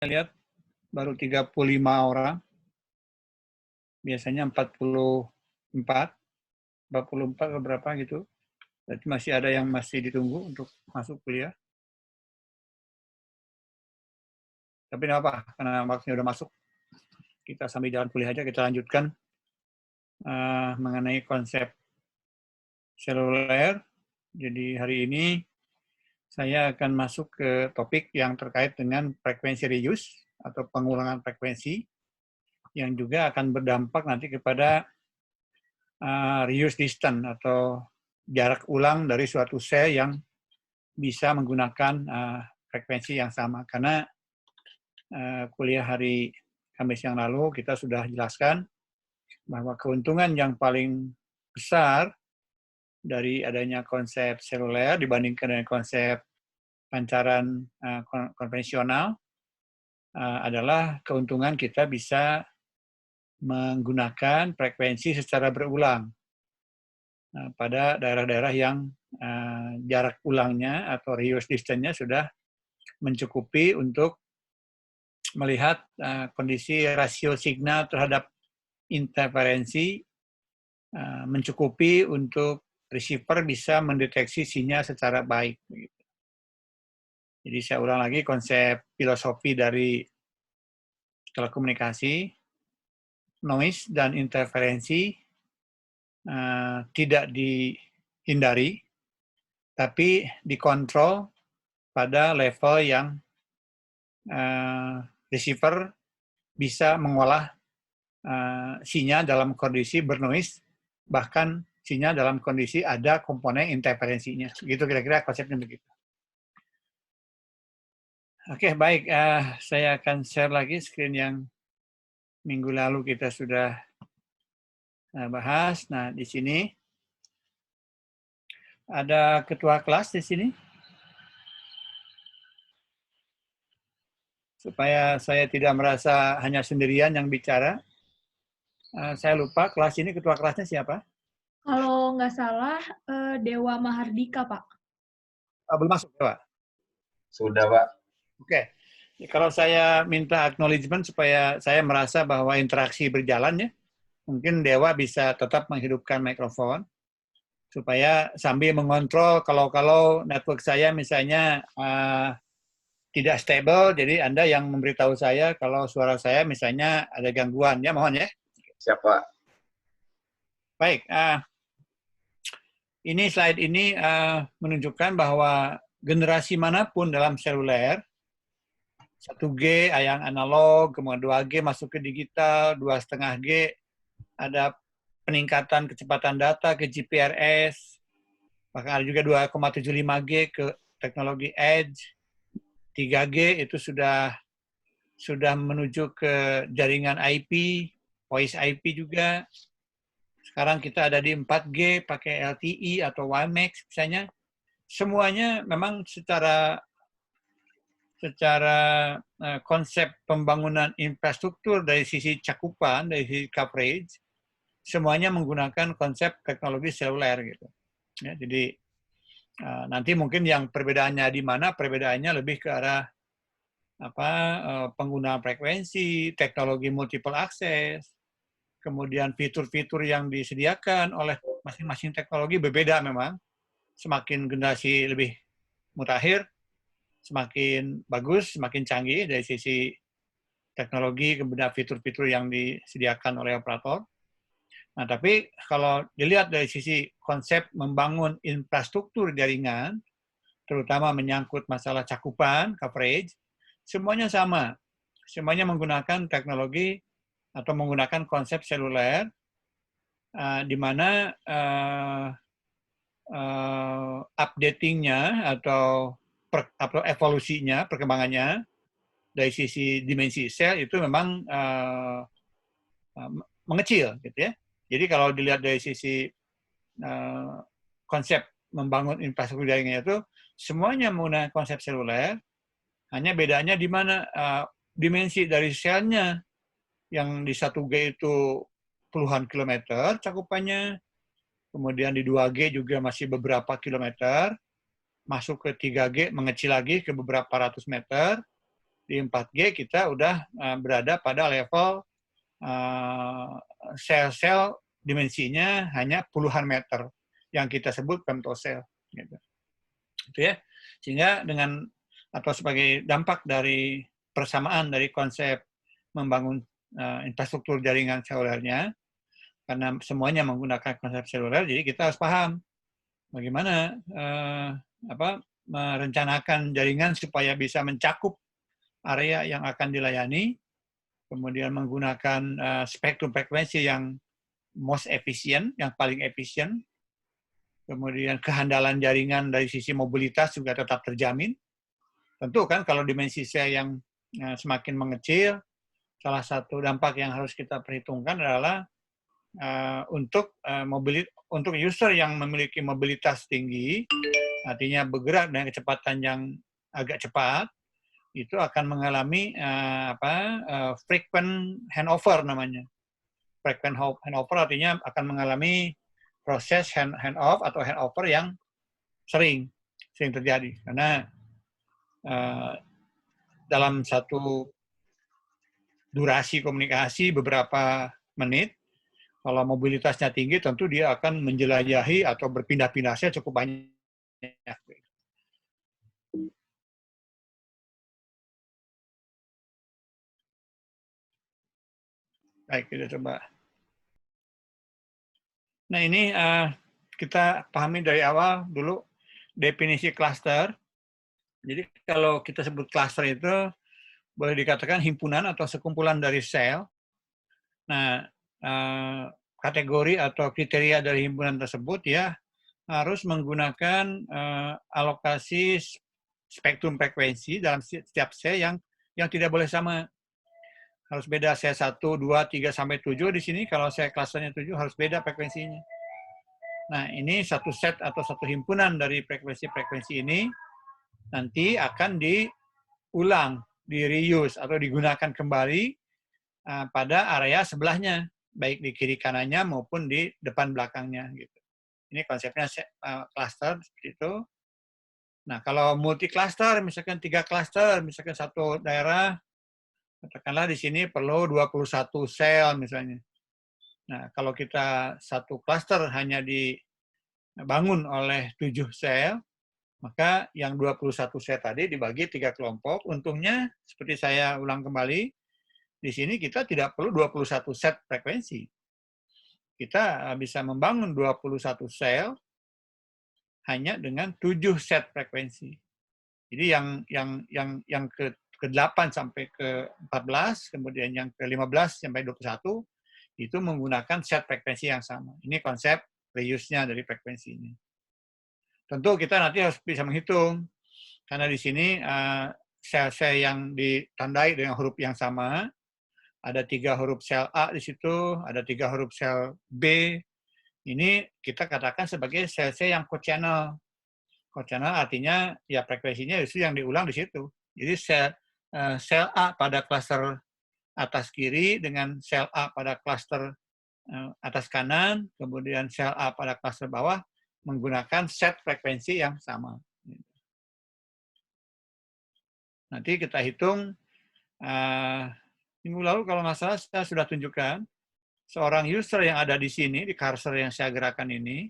lihat baru 35 orang. Biasanya 44 atau berapa gitu. Berarti masih ada yang masih ditunggu untuk masuk kuliah. Tapi tidak apa, karena waktunya udah masuk. Kita sambil jalan kuliah aja, kita lanjutkan mengenai konsep seluler. Jadi hari ini saya akan masuk ke topik yang terkait dengan frekuensi reuse atau pengulangan frekuensi yang juga akan berdampak nanti kepada reuse distance atau jarak ulang dari suatu sel yang bisa menggunakan frekuensi yang sama. Karena kuliah hari Kamis yang lalu kita sudah jelaskan bahwa keuntungan yang paling besar dari adanya konsep seluler dibandingkan dengan konsep pancaran konvensional adalah keuntungan kita bisa menggunakan frekuensi secara berulang. Pada daerah-daerah yang jarak ulangnya atau reuse distance-nya sudah mencukupi untuk melihat kondisi rasio signal terhadap interferensi mencukupi untuk receiver bisa mendeteksi sinyal secara baik. Jadi saya ulang lagi konsep filosofi dari telekomunikasi, noise dan interferensi tidak dihindari, tapi dikontrol pada level yang receiver bisa mengolah sinyal dalam kondisi bernoise, bahkan sinyal dalam kondisi ada komponen interferensinya. Gitu kira-kira konsepnya begitu. Oke, baik. Saya akan share lagi screen yang minggu lalu kita sudah bahas. Nah, di sini ada ketua kelas di sini. Supaya saya tidak merasa hanya sendirian yang bicara. Saya lupa kelas ini ketua kelasnya siapa? Kalau nggak salah, Dewa Mahardika, Pak. Belum masuk, Dewa? Sudah, Pak. Oke. Kalau saya minta acknowledgement supaya saya merasa bahwa interaksi berjalan ya, mungkin Dewa bisa tetap menghidupkan mikrofon supaya sambil mengontrol kalau network saya misalnya tidak stable, jadi Anda yang memberitahu saya kalau suara saya misalnya ada gangguan ya, mohon ya. Siap, Pak. Baik, ini slide ini menunjukkan bahwa generasi manapun dalam seluler, 1G yang analog, kemudian 2G masuk ke digital, 2,5G ada peningkatan kecepatan data ke GPRS, bahkan ada juga 2,75G ke teknologi Edge, 3G itu sudah menuju ke jaringan IP, voice IP juga. Sekarang kita ada di 4G pakai LTE atau WiMAX misalnya. Semuanya memang secara konsep pembangunan infrastruktur dari sisi cakupan, dari sisi coverage, semuanya menggunakan konsep teknologi seluler gitu. Ya, jadi nanti mungkin yang perbedaannya di mana, perbedaannya lebih ke arah penggunaan frekuensi, teknologi multiple access, kemudian fitur-fitur yang disediakan oleh masing-masing teknologi berbeda memang. Semakin generasi lebih mutakhir, semakin bagus, semakin canggih dari sisi teknologi, kemudian fitur-fitur yang disediakan oleh operator. Nah, tapi kalau dilihat dari sisi konsep membangun infrastruktur jaringan, terutama menyangkut masalah cakupan, coverage, semuanya sama. Semuanya menggunakan teknologi atau menggunakan konsep seluler, di mana updating-nya atau evolusinya, perkembangannya dari sisi dimensi sel itu memang mengecil, gitu ya. Jadi kalau dilihat dari sisi konsep membangun infrastruktur jaringannya itu semuanya menggunakan konsep seluler, hanya bedanya di mana dimensi dari selnya yang di 1G itu puluhan kilometer cakupannya, kemudian di 2G juga masih beberapa kilometer, masuk ke 3G mengecil lagi ke beberapa ratus meter, Di 4G kita udah berada pada level sel-sel dimensinya hanya puluhan meter yang kita sebut femtosel. Gitu. Itu ya. Sehingga dengan atau sebagai dampak dari persamaan dari konsep membangun infrastruktur jaringan selulernya, karena semuanya menggunakan konsep seluler, jadi kita harus paham bagaimana merencanakan jaringan supaya bisa mencakup area yang akan dilayani, kemudian menggunakan spektrum frekuensi yang most efficient, yang paling efisien, kemudian kehandalan jaringan dari sisi mobilitas juga tetap terjamin. Tentu kan kalau dimensi sel yang semakin mengecil, salah satu dampak yang harus kita perhitungkan adalah untuk user yang memiliki mobilitas tinggi, artinya bergerak dengan kecepatan yang agak cepat, itu akan mengalami frequent handover namanya. Frequent handover artinya akan mengalami proses handoff atau handover yang sering terjadi. Karena dalam satu durasi komunikasi beberapa menit, kalau mobilitasnya tinggi, tentu dia akan menjelajahi atau berpindah-pindahnya cukup banyak. Baik, kita coba. Nah, ini kita pahami dari awal dulu definisi cluster. Jadi kalau kita sebut cluster itu boleh dikatakan himpunan atau sekumpulan dari sel. Nah, kategori atau kriteria dari himpunan tersebut ya harus menggunakan alokasi spektrum frekuensi dalam setiap sel yang tidak boleh sama. Harus beda sel 1, 2, 3, sampai 7 di sini. Kalau sel klasternya 7 harus beda frekuensinya. Nah, ini satu set atau satu himpunan dari frekuensi-frekuensi ini nanti akan diulang, di-reuse atau digunakan kembali pada area sebelahnya, baik di kiri kanannya maupun di depan belakangnya. Gitu. Ini konsepnya cluster seperti itu. Nah, kalau multi cluster, misalkan 3 cluster, misalkan satu daerah, katakanlah di sini perlu 21 sel misalnya. Nah, kalau kita satu cluster hanya dibangun oleh 7 sel, maka yang 21 sel tadi dibagi 3 kelompok. Untungnya, seperti saya ulang kembali, di sini kita tidak perlu 21 set frekuensi. Kita bisa membangun 21 sel hanya dengan 7 set frekuensi. Jadi yang ke-8 sampai ke-14, kemudian yang ke-15 sampai 21, itu menggunakan set frekuensi yang sama. Ini konsep reuse-nya dari frekuensi ini. Tentu kita nanti harus bisa menghitung, karena di sini sel-sel yang ditandai dengan huruf yang sama, ada 3 huruf sel A di situ, ada 3 huruf sel B. Ini kita katakan sebagai sel-sel yang co-channel. Co-channel artinya ya frekuensinya itu yang diulang di situ. Jadi sel A pada klaster atas kiri dengan sel A pada klaster atas kanan, kemudian sel A pada klaster bawah menggunakan set frekuensi yang sama. Nanti kita hitung, minggu lalu kalau nggak salah saya sudah tunjukkan, seorang user yang ada di sini, di cursor yang saya gerakan ini,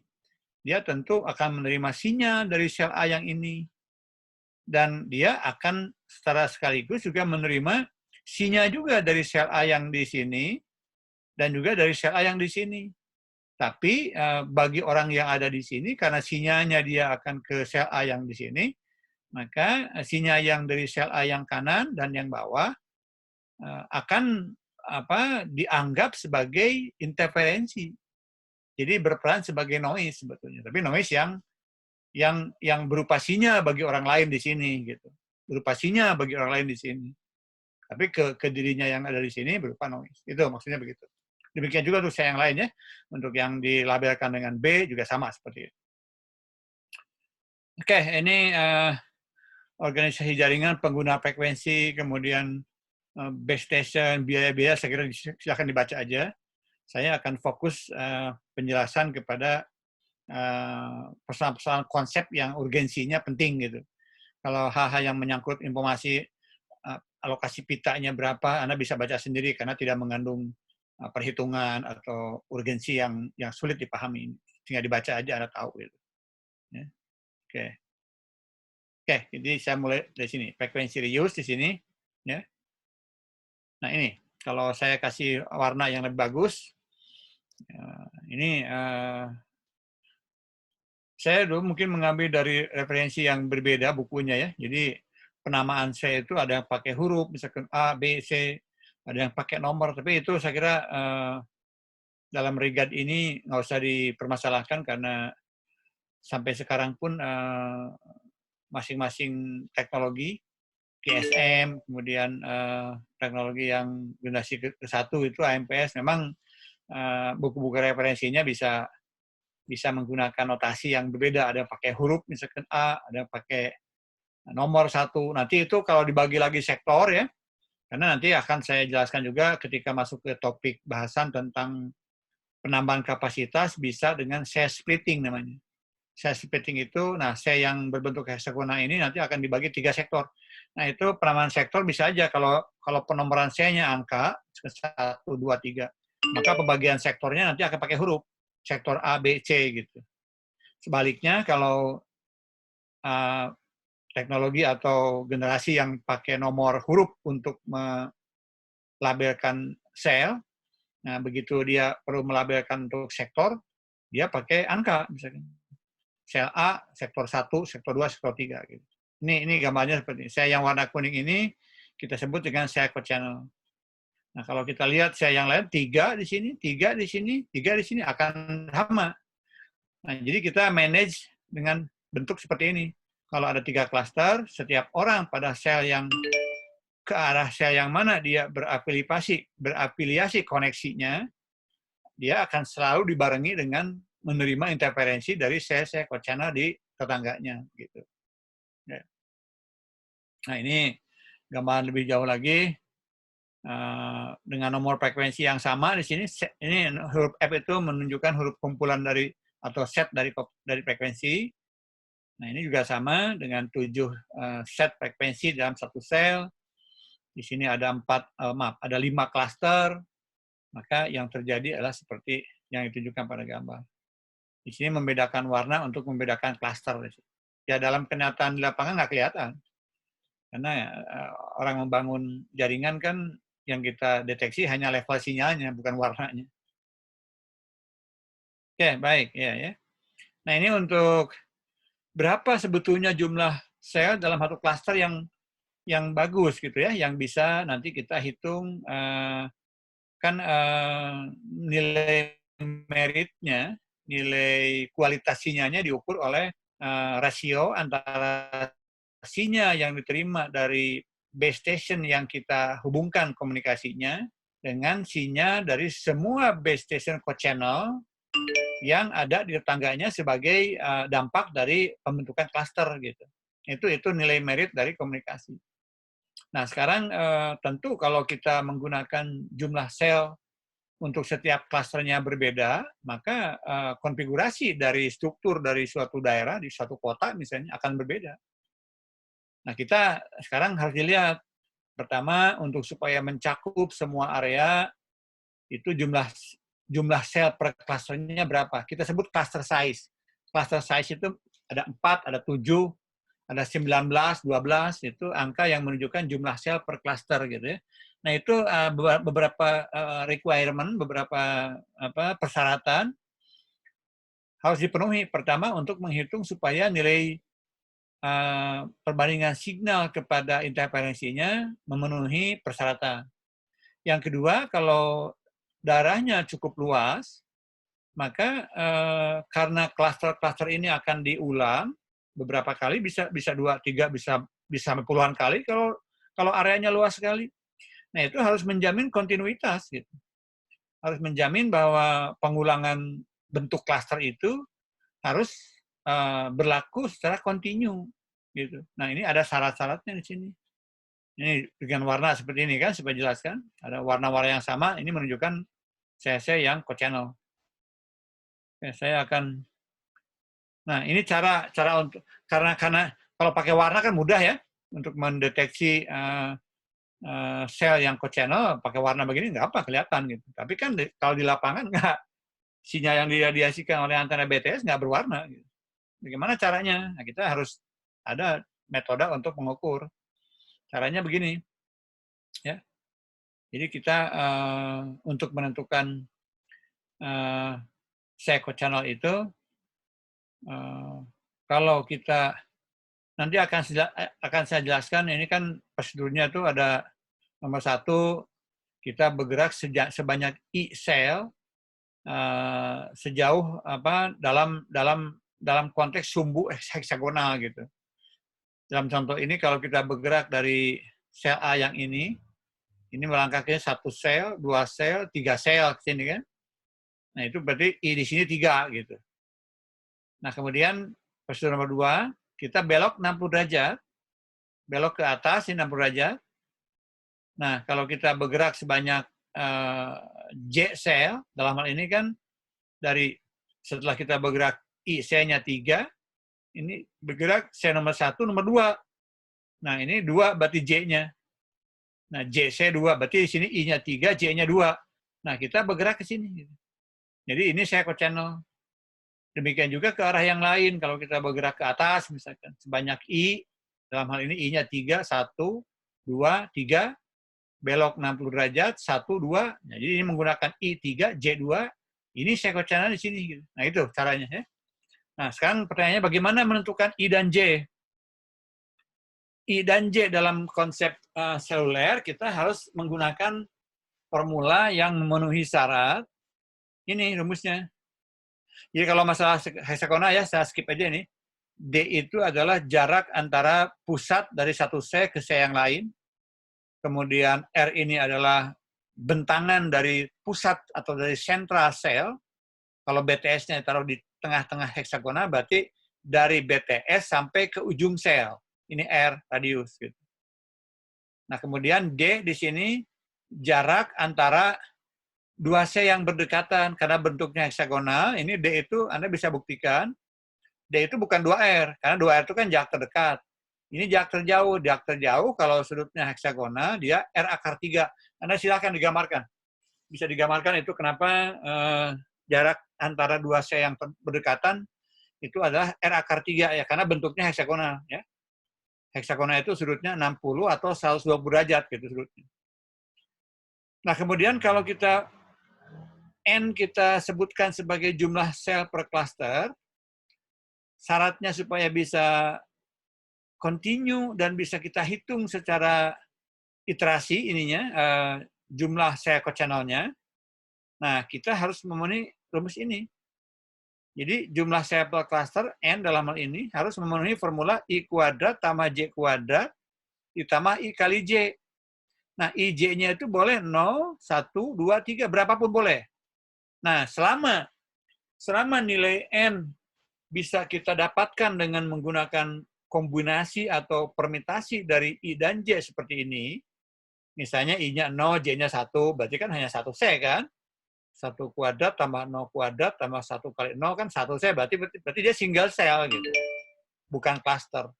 dia tentu akan menerima sinyal dari sel A yang ini. Dan dia akan secara sekaligus juga menerima sinyal juga dari sel A yang di sini, dan juga dari sel A yang di sini. Tapi bagi orang yang ada di sini, karena sinyalnya dia akan ke sel A yang di sini, maka sinyal yang dari sel A yang kanan dan yang bawah akan dianggap sebagai interferensi. Jadi berperan sebagai noise sebetulnya. Tapi noise yang berupa sinyal bagi orang lain di sini, gitu. Berupa sinyal bagi orang lain di sini. Tapi ke dirinya yang ada di sini berupa noise. Itu maksudnya begitu. Demikian juga untuk yang lainnya, untuk yang dilabelkan dengan B juga sama seperti itu. Oke, ini organisasi jaringan, pengguna frekuensi, kemudian base station, biaya-biaya, saya kira silakan dibaca aja. Saya akan fokus penjelasan kepada persoalan-persoalan konsep yang urgensinya penting gitu. Kalau hal-hal yang menyangkut informasi alokasi pitanya berapa, Anda bisa baca sendiri karena tidak mengandung perhitungan atau urgensi yang sulit dipahami. Tinggal dibaca aja Anda tahu gitu. Ya. Oke. Oke, jadi saya mulai dari sini. Frekuensi reuse di sini, ya. Nah ini, kalau saya kasih warna yang lebih bagus, ini saya dulu mungkin mengambil dari referensi yang berbeda bukunya ya. Jadi penamaan saya itu ada yang pakai huruf, misalkan A, B, C, ada yang pakai nomor. Tapi itu saya kira dalam regard ini nggak usah dipermasalahkan karena sampai sekarang pun masing-masing teknologi, GSM, kemudian teknologi yang generasi ke-1 itu AMPS, memang buku-buku referensinya bisa menggunakan notasi yang berbeda. Ada yang pakai huruf, misalkan A, ada yang pakai nomor 1. Nanti itu kalau dibagi lagi sektor ya, karena nanti akan saya jelaskan juga ketika masuk ke topik bahasan tentang penambahan kapasitas bisa dengan cell splitting namanya. Cell splitting itu, nah cell yang berbentuk heksagonal ini nanti akan dibagi 3 sektor. Nah itu penambahan sektor bisa aja kalau penomoran cell-nya angka 1, 2, 3, maka pembagian sektornya nanti akan pakai huruf, sektor A, B, C gitu. Sebaliknya kalau teknologi atau generasi yang pakai nomor huruf untuk melabelkan sel, nah begitu dia perlu melabelkan untuk sektor, dia pakai angka misalkan. Sel A, sektor 1, sektor 2, sektor 3 gitu. Ini gambarnya seperti ini. Sel yang warna kuning ini kita sebut dengan sel cochannel. Nah, kalau kita lihat sel yang lain 3 di sini, 3 di sini, 3 di sini akan sama. Nah, jadi kita manage dengan bentuk seperti ini. Kalau ada 3 klaster, setiap orang pada sel yang ke arah sel yang mana dia berafiliasi koneksinya, dia akan selalu dibarengi dengan menerima interferensi dari sel-sel cochannel di tetangganya gitu. Nah ini gambaran lebih jauh lagi dengan nomor frekuensi yang sama di sini. Ini huruf F itu menunjukkan huruf kumpulan dari atau set dari frekuensi. Nah ini juga sama dengan 7 set frekuensi dalam satu sel. Di sini ada 5 klaster. Maka yang terjadi adalah seperti yang ditunjukkan pada gambar. Di sini membedakan warna untuk membedakan klaster. Ya dalam kenyataan di lapangan nggak kelihatan. Karena orang membangun jaringan kan yang kita deteksi hanya level sinyalnya, bukan warnanya. Oke, baik. Ya. Nah ini untuk berapa sebetulnya jumlah sel dalam satu klaster yang bagus gitu ya, yang bisa nanti kita hitung kan nilai meritnya, nilai kualitas sinyalnya diukur oleh rasio antara sinyal yang diterima dari base station yang kita hubungkan komunikasinya dengan sinyal dari semua base station co-channel yang ada di tetangganya sebagai dampak dari pembentukan klaster gitu. Itu nilai merit dari komunikasi. Nah, sekarang tentu kalau kita menggunakan jumlah sel untuk setiap klasternya berbeda, maka konfigurasi dari struktur dari suatu daerah, di suatu kota misalnya, akan berbeda. Nah, kita sekarang harus dilihat, pertama, untuk supaya mencakup semua area, itu jumlah sel per klasternya berapa. Kita sebut cluster size. Cluster size itu ada 4, ada 7, ada 19, 12, itu angka yang menunjukkan jumlah sel per cluster gitu ya. Nah itu beberapa requirement, beberapa persyaratan harus dipenuhi. Pertama untuk menghitung supaya nilai perbandingan signal kepada interferensinya memenuhi persyaratan. Yang kedua, kalau daerahnya cukup luas, maka karena klaster-klaster ini akan diulang beberapa kali, bisa 2, 3, bisa puluhan kali kalau areanya luas sekali. Nah, itu harus menjamin kontinuitas gitu. Harus menjamin bahwa pengulangan bentuk klaster itu harus berlaku secara kontinu gitu. Nah, ini ada syarat-syaratnya di sini. Ini dengan warna seperti ini kan, supaya jelaskan. Ada warna-warna yang sama, ini menunjukkan CC yang co-channel. Oke, saya akan. Nah, ini cara untuk karena kalau pakai warna kan mudah ya untuk mendeteksi sel yang co-channel pakai warna begini nggak apa kelihatan gitu. Tapi kan kalau di lapangan nggak, sinyal yang diradiasikan oleh antena BTS nggak berwarna. Gitu. Bagaimana caranya? Nah, kita harus ada metode untuk mengukur. Caranya begini, ya. Jadi kita untuk menentukan sel co-channel itu, kalau kita nanti akan saya jelaskan, ini kan prosedurnya tuh ada nomor 1, kita bergerak sebanyak I sel sejauh dalam konteks sumbu heksagonal gitu. Dalam contoh ini kalau kita bergerak dari sel A yang ini melangkah ke 1 sel, 2 sel, 3 sel ke sini kan. Nah, itu berarti I di sini 3 gitu. Nah, kemudian prosedur nomor 2, kita belok 60 derajat. Belok ke atas ini 60 derajat. Nah, kalau kita bergerak sebanyak J sel, dalam hal ini kan setelah kita bergerak I selnya 3, ini bergerak sel nomor 1, nomor 2. Nah, ini 2 berarti J-nya. Nah, J sel 2, berarti di sini I-nya 3, J-nya 2. Nah, kita bergerak ke sini. Jadi ini sel co-channel. Demikian juga ke arah yang lain, kalau kita bergerak ke atas, misalkan sebanyak I, dalam hal ini I-nya 3, 1, 2, 3, belok 60 derajat, 1, 2, nah, jadi ini menggunakan I3, J2, ini sel co-channel di sini. Nah, itu caranya. Ya. Nah, sekarang pertanyaannya bagaimana menentukan I dan J? I dan J dalam konsep seluler, kita harus menggunakan formula yang memenuhi syarat. Ini rumusnya. Jadi kalau masalah heksagonal ya, saya skip aja ini. D itu adalah jarak antara pusat dari satu sel ke sel yang lain. Kemudian R ini adalah bentangan dari pusat atau dari sentral sel. Kalau BTS-nya taruh di tengah-tengah heksagonal, berarti dari BTS sampai ke ujung sel. Ini R, radius. Gitu. Nah, kemudian D di sini jarak antara 2 sel yang berdekatan, karena bentuknya heksagonal. Ini D itu Anda bisa buktikan, D itu bukan 2R, karena 2R itu kan jarak terdekat. Ini jarak terjauh. Jarak terjauh kalau sudutnya heksagonal, dia R akar 3. Anda silakan digambarkan. Bisa digambarkan itu kenapa jarak antara 2 sel yang berdekatan itu adalah R akar 3, ya, karena bentuknya heksagonal. Ya. Heksagonal itu sudutnya 60 atau 120 derajat gitu sudutnya. Nah, kemudian kalau kita N kita sebutkan sebagai jumlah sel per klaster, syaratnya supaya bisa continue dan bisa kita hitung secara iterasi ininya, jumlah sel co-channel-nya. Nah, kita harus memenuhi rumus ini. Jadi jumlah sel per klaster N dalam hal ini harus memenuhi formula I kuadrat tambah J kuadrat ditambah I kali J. Nah, IJ-nya itu boleh 0, 1, 2, 3, berapapun boleh. Nah, selama nilai N bisa kita dapatkan dengan menggunakan kombinasi atau permutasi dari I dan J seperti ini, misalnya I-nya 0, J-nya 1, berarti kan hanya 1 sel kan? 1 kuadrat tambah 0 kuadrat tambah 1 kali 0 kan 1 sel, berarti dia single sel gitu. Bukan cluster.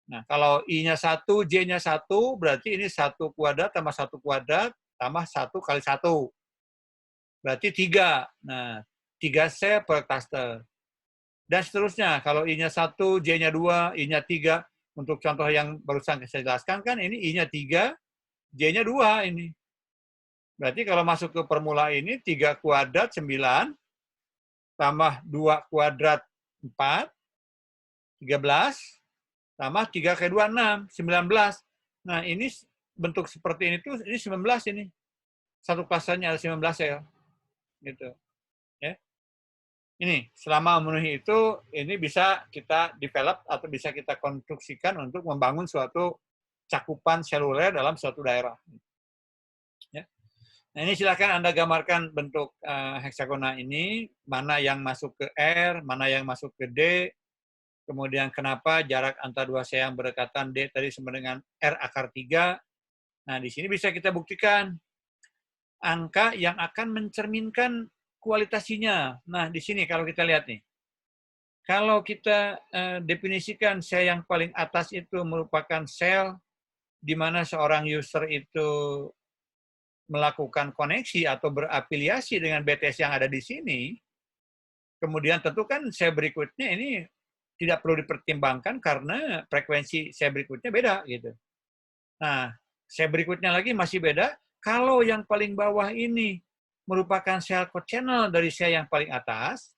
Nah, kalau I-nya 1, J-nya 1, berarti ini 1 kuadrat tambah 1 kuadrat tambah 1 kali 1. Berarti 3. Nah, 3 sel per cluster. Dan seterusnya, kalau I-nya 1, J-nya 2, I-nya 3, untuk contoh yang barusan saya jelaskan, kan ini I-nya 3, J-nya 2 ini. Berarti kalau masuk ke formula ini, 3 kuadrat 9, tambah 2 kuadrat 4, 13, tambah 3 kali 2, 6, 19. Nah, ini bentuk seperti ini tuh, ini 19 ini. Satu klasternya ada 19 sel. Gitu. Ya. Ini, selama memenuhi itu, ini bisa kita develop atau bisa kita konstruksikan untuk membangun suatu cakupan seluler dalam suatu daerah. Ya. Nah, ini silakan Anda gambarkan bentuk heksagonal ini, mana yang masuk ke R, mana yang masuk ke D, kemudian kenapa jarak antara 2 sel yang berdekatan D tadi sama dengan R akar 3. Nah, di sini bisa kita buktikan angka yang akan mencerminkan kualitasinya. Nah, di sini kalau kita lihat nih. Kalau kita definisikan sel yang paling atas itu merupakan sel di mana seorang user itu melakukan koneksi atau berafiliasi dengan BTS yang ada di sini, kemudian tentu kan saya berikutnya ini tidak perlu dipertimbangkan karena frekuensi saya berikutnya beda gitu. Nah, saya berikutnya lagi masih beda. Kalau yang paling bawah ini merupakan shell code channel dari saya yang paling atas,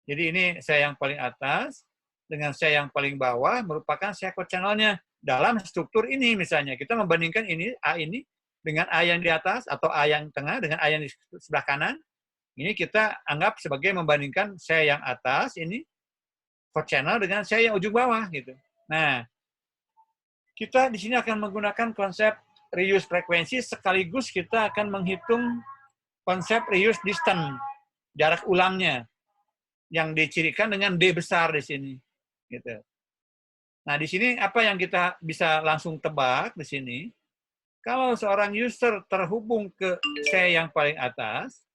jadi ini saya yang paling atas dengan saya yang paling bawah merupakan shell code channelnya dalam struktur ini misalnya. Kita membandingkan ini A ini dengan A yang di atas atau A yang tengah dengan A yang di sebelah kanan. Ini kita anggap sebagai membandingkan saya yang atas ini code channel dengan saya yang ujung bawah gitu. Nah, kita di sini akan menggunakan konsep reuse frekuensi sekaligus kita akan menghitung konsep reuse distance, jarak ulangnya yang dicirikan dengan D besar di sini gitu. Nah, di sini apa yang kita bisa langsung tebak di sini? Kalau seorang user terhubung ke saya yang paling atas,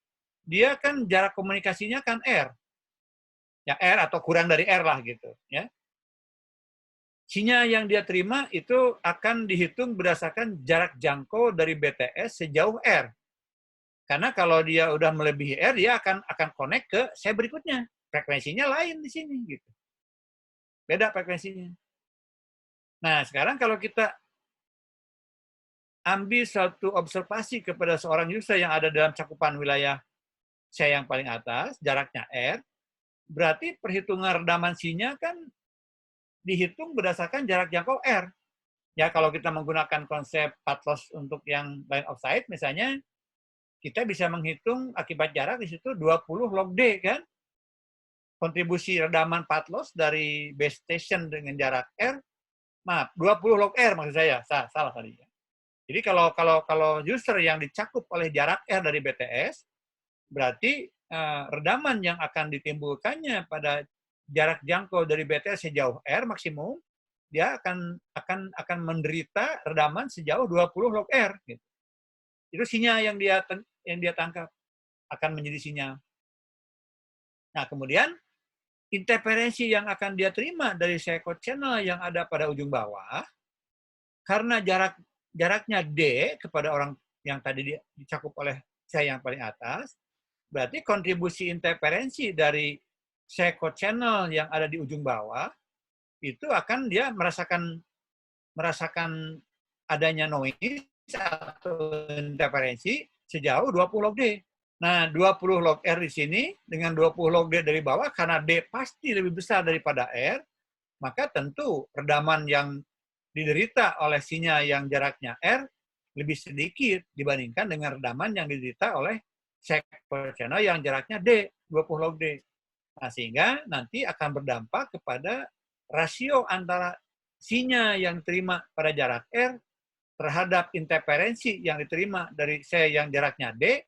dia kan jarak komunikasinya kan R. Ya R atau kurang dari R lah gitu, ya. Sinyal yang dia terima itu akan dihitung berdasarkan jarak jangkau dari BTS sejauh R. Karena kalau dia udah melebihi R, dia akan connect ke saya berikutnya. Frekuensinya lain di sini gitu. Beda frekuensinya. Nah, sekarang kalau kita ambil suatu observasi kepada seorang user yang ada dalam cakupan wilayah saya yang paling atas, jaraknya R, berarti perhitungan redaman sinyal kan dihitung berdasarkan jarak jangkau R. Ya, kalau kita menggunakan konsep path loss untuk yang line of sight, misalnya, kita bisa menghitung akibat jarak di situ 20 log D, kan? Kontribusi redaman path loss dari base station dengan jarak R, maaf, 20 log R maksud saya, salah tadi. Jadi kalau user yang dicakup oleh jarak R dari BTS, berarti redaman yang akan ditimbulkannya pada jarak jangkau dari BTS sejauh R maksimum, dia akan menderita redaman sejauh 20 log R. Gitu. Itu sinyal yang dia tangkap akan menjadi sinyal. Nah, kemudian interferensi yang akan dia terima dari shell code channel yang ada pada ujung bawah, karena jaraknya D kepada orang yang tadi dicakup oleh saya yang paling atas, berarti kontribusi interferensi dari shell code channel yang ada di ujung bawah itu akan dia merasakan adanya noise atau interferensi sejauh 20 log D. Nah, 20 log R di sini dengan 20 log D dari bawah karena D pasti lebih besar daripada R, maka tentu redaman yang diderita oleh sinyal yang jaraknya R lebih sedikit dibandingkan dengan redaman yang diderita oleh shell code channel yang jaraknya D, 20 log D. Nah, sehingga nanti akan berdampak kepada rasio antara sinyal yang diterima pada jarak R terhadap interferensi yang diterima dari saya yang jaraknya D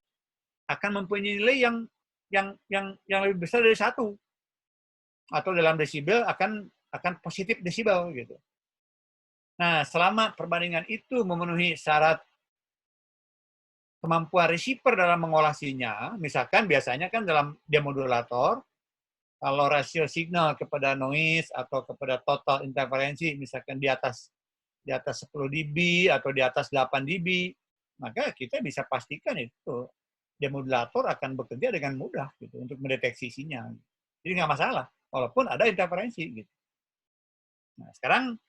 akan mempunyai nilai yang lebih besar dari 1. Atau dalam desibel akan positif desibel gitu. Nah, selama perbandingan itu memenuhi syarat kemampuan receiver dalam mengolah sinyal, misalkan biasanya kan dalam demodulator, kalau rasio signal kepada noise atau kepada total interferensi, misalkan di atas 10 dB atau di atas 8 dB, maka kita bisa pastikan itu demodulator akan bekerja dengan mudah gitu untuk mendeteksi sinyal. Jadi nggak masalah, walaupun ada interferensi gitu. Nah, sekarang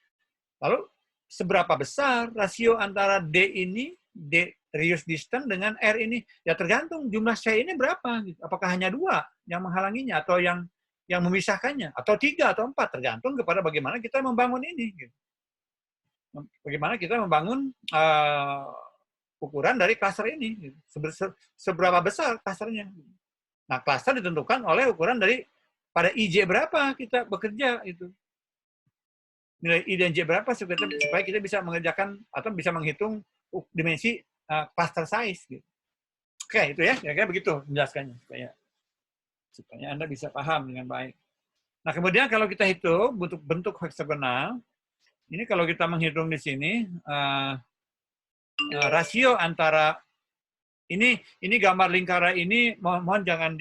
lalu seberapa besar rasio antara D ini, D reuse distance dengan R ini? Ya tergantung jumlah shell ini berapa. Gitu. Apakah hanya 2 yang menghalanginya atau yang memisahkannya, atau 3 atau 4, tergantung kepada bagaimana kita membangun ini. Gitu. Bagaimana kita membangun ukuran dari cluster ini. Gitu. Seberapa besar clusternya. Nah, cluster ditentukan oleh ukuran dari pada IJ berapa kita bekerja itu. Nilai I dan J berapa supaya kita bisa mengerjakan atau bisa menghitung dimensi cluster size. Gitu. Oke, itu ya, kira-kira begitu menjelaskannya supaya Anda bisa paham dengan baik. Nah, kemudian kalau kita hitung bentuk heksagonal, ini kalau kita menghitung di sini rasio antara ini gambar lingkaran ini mohon jangan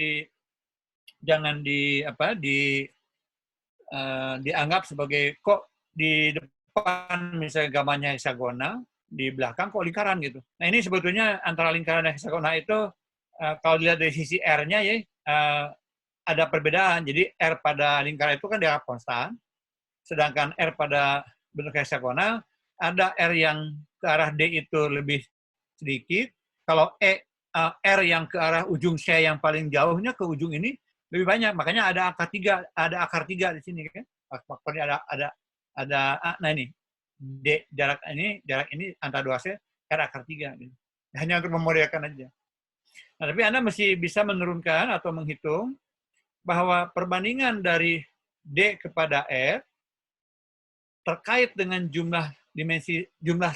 dianggap sebagai kok di depan misalnya gambarnya heksagonal, di belakang kok lingkaran gitu. Nah ini sebetulnya antara lingkaran dan heksagonal itu kalau dilihat dari sisi R-nya ya ada perbedaan. Jadi R pada lingkaran itu kan dianggap konstan, sedangkan R pada bentuk heksagonal ada R yang ke arah D itu lebih sedikit. Kalau R yang ke arah ujung C yang paling jauhnya ke ujung ini lebih banyak. Makanya ada akar 3 di sini kan. Faktornya nah ini D jarak ini antara 2C R akar 3 gitu. Hanya untuk memodelkan aja. Nah, tapi Anda mesti bisa menurunkan atau menghitung bahwa perbandingan dari D kepada R terkait dengan jumlah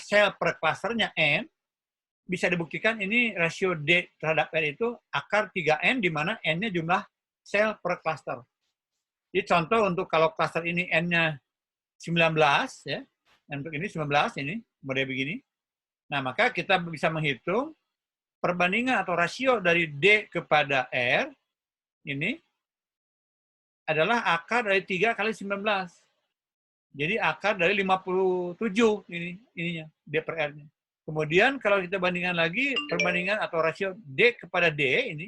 sel per klasternya N, bisa dibuktikan ini rasio D terhadap R itu akar 3N, di mana N-nya jumlah sel per klaster. Jadi contoh untuk kalau klaster ini N-nya 19, ya, untuk ini 19, ini model begini. Nah, maka kita bisa menghitung perbandingan atau rasio dari D kepada R ini adalah akar dari 3 kali 19. Jadi akar dari 57 ininya, D per R-nya. Kemudian kalau kita bandingkan lagi perbandingan atau rasio D kepada D ini,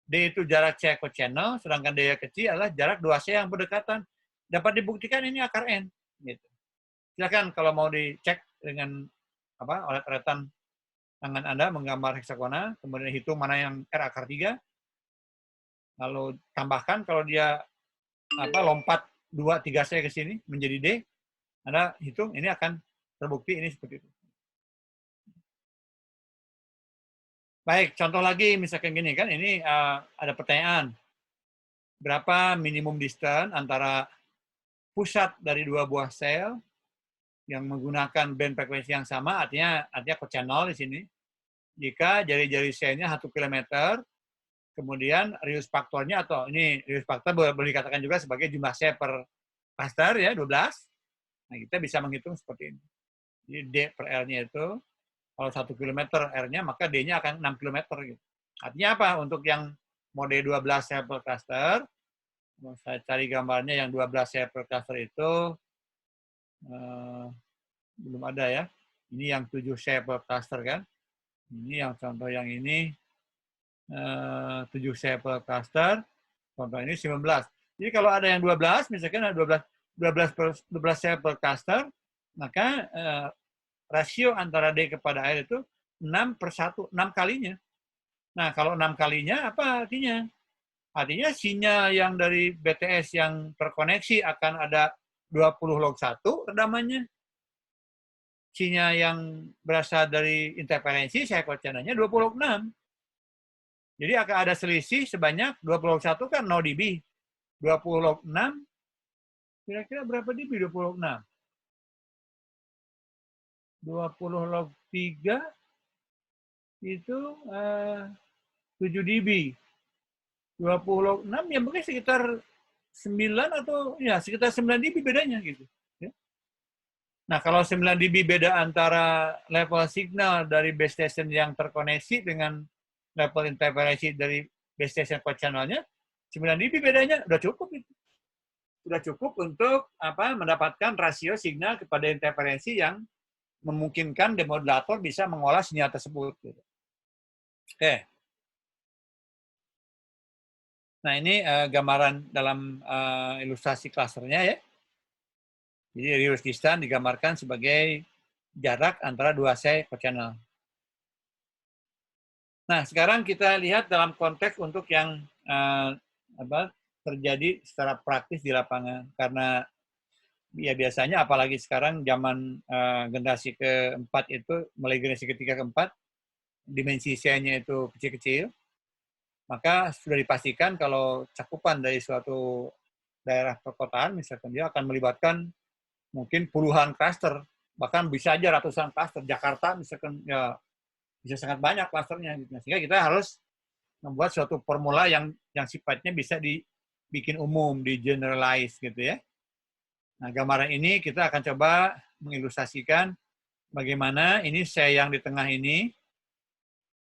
D itu jarak C kochannel, sedangkan D yang kecil adalah jarak 2C yang berdekatan. Dapat dibuktikan ini akar N. Gitu. Silakan kalau mau dicek dengan olet-oletan tangan Anda menggambar heksagonal, kemudian hitung mana yang R akar 3, lalu tambahkan kalau dia lompat 2-3C ke sini menjadi D, Anda hitung, ini akan terbukti ini seperti itu. Baik, contoh lagi misalkan gini kan, ini ada pertanyaan. Berapa minimum distance antara pusat dari dua buah sel yang menggunakan band frekuensi yang sama, artinya cochannel di sini. Jika jari-jari selnya 1 km, kemudian reuse faktornya, atau ini reuse faktor boleh dikatakan juga sebagai jumlah sel per cluster ya, 12. Nah, kita bisa menghitung seperti ini. Jadi D per R-nya itu, kalau 1 km R-nya, maka D-nya akan 6 km. Gitu. Artinya apa? Untuk yang mode 12 sel per cluster, saya cari gambarnya yang 12 sel per cluster itu, belum ada ya. Ini yang 7 sel per cluster kan. Ini yang contoh yang ini, 7 sel per cluster, contoh ini 19. Jadi kalau ada yang 12, misalkan ada 12 sel per cluster, maka rasio antara D kepada R itu 6/1, 6 kalinya. Nah, kalau 6 kalinya, apa artinya? Artinya sinyal yang dari BTS yang terkoneksi akan ada 20 log 1 redamannya. Sinyal yang berasal dari interferensi, saya channel-nya 20 log 6. Jadi akan ada selisih sebanyak 20 log 1 kan 0 dB. 20 log 6, kira-kira berapa dB 20 log 6? 20 log 3 itu 7 dB. 20 log 6 ya mungkin sekitar 9 atau ya sekitar 9 dB bedanya gitu. Ya. Nah, kalau 9 dB beda antara level signal dari base station yang terkoneksi dengan level interferensi dari base station channel-nya, 9 dB bedanya udah cukup itu. Sudah cukup untuk mendapatkan rasio signal kepada interferensi yang memungkinkan demodulator bisa mengolah sinyal tersebut. Gitu. Oke. Nah, ini gambaran dalam ilustrasi klasternya ya. Jadi reuse distance digambarkan sebagai jarak antara dua sel channel. Nah, sekarang kita lihat dalam konteks untuk yang terjadi secara praktis di lapangan. Karena ya biasanya apalagi sekarang zaman generasi keempat itu, mulai generasi ketiga keempat, dimensi selnya itu kecil-kecil, maka sudah dipastikan kalau cakupan dari suatu daerah perkotaan, misalkan dia akan melibatkan mungkin puluhan klaster, bahkan bisa aja ratusan klaster. Jakarta misalkan ya bisa sangat banyak klasternya. Sehingga kita harus membuat suatu formula yang sifatnya bisa dibikin umum, di generalize gitu ya. Nah, gambaran ini kita akan coba mengilustrasikan bagaimana ini sel yang di tengah ini